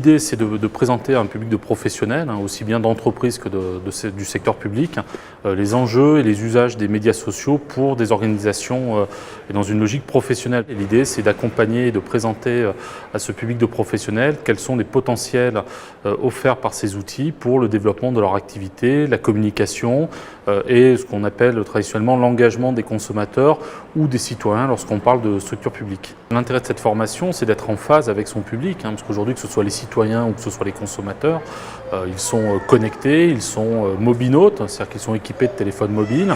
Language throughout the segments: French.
l'idée, c'est de présenter à un public de professionnels, aussi bien d'entreprises que du secteur public, les enjeux et les usages des médias sociaux pour des organisations et dans une logique professionnelle. L'idée, c'est d'accompagner et de présenter à ce public de professionnels quels sont les potentiels offerts par ces outils pour le développement de leur activité, la communication et ce qu'on appelle traditionnellement l'engagement des consommateurs ou des citoyens lorsqu'on parle de structures publiques. L'intérêt de cette formation, c'est d'être en phase avec son public, parce qu'aujourd'hui, que ce soit les citoyens ou que ce soit les consommateurs, ils sont connectés, ils sont mobinautes, c'est-à-dire qu'ils sont équipés de téléphones mobiles,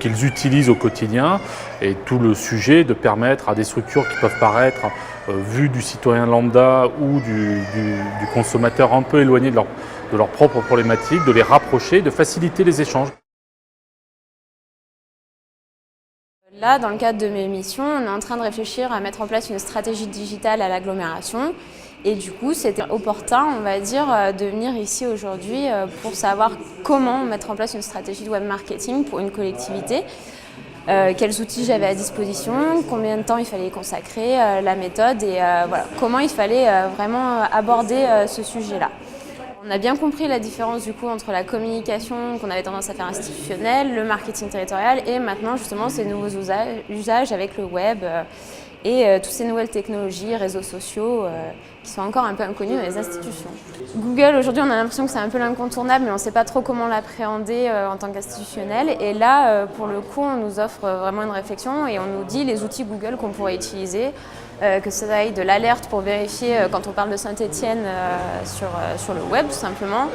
qu'ils utilisent au quotidien, et tout le sujet de permettre à des structures qui peuvent paraître, vues du citoyen lambda ou du consommateur un peu éloigné de leur propre problématique, de les rapprocher, de faciliter les échanges. Là, dans le cadre de mes missions, on est en train de réfléchir à mettre en place une stratégie digitale à l'agglomération. Et du coup, c'était opportun, on va dire, de venir ici aujourd'hui pour savoir comment mettre en place une stratégie de web marketing pour une collectivité. Quels outils j'avais à disposition, combien de temps il fallait y consacrer, la méthode et voilà, comment il fallait vraiment aborder ce sujet-là. On a bien compris la différence du coup entre la communication qu'on avait tendance à faire institutionnelle, le marketing territorial et maintenant justement ces nouveaux usages avec le web et toutes ces nouvelles technologies, réseaux sociaux qui sont encore un peu inconnus dans les institutions. Google, aujourd'hui on a l'impression que c'est un peu l'incontournable mais on ne sait pas trop comment l'appréhender en tant qu'institutionnel et là pour le coup on nous offre vraiment une réflexion et on nous dit les outils Google qu'on pourrait utiliser, que ça aille de l'alerte pour vérifier quand on parle de Saint-Étienne sur le web tout simplement,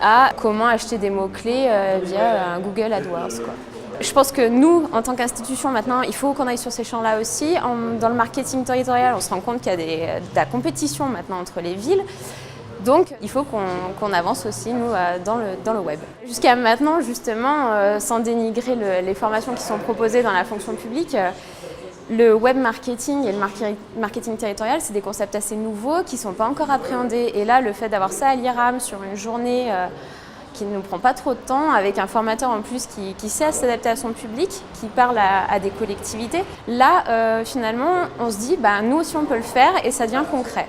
à comment acheter des mots-clés via un Google AdWords, quoi. Je pense que nous, en tant qu'institution maintenant, il faut qu'on aille sur ces champs-là aussi. Dans le marketing territorial, on se rend compte qu'il y a de la compétition maintenant entre les villes. Donc, il faut qu'on avance aussi, nous, dans le web. Jusqu'à maintenant, justement, sans dénigrer les formations qui sont proposées dans la fonction publique, le web marketing et le marketing territorial, c'est des concepts assez nouveaux qui ne sont pas encore appréhendés. Et là, le fait d'avoir ça à l'IRAM sur une journée qui ne nous prend pas trop de temps, avec un formateur en plus qui sait s'adapter à son public, qui parle à des collectivités, là, finalement, on se dit, nous aussi on peut le faire et ça devient concret.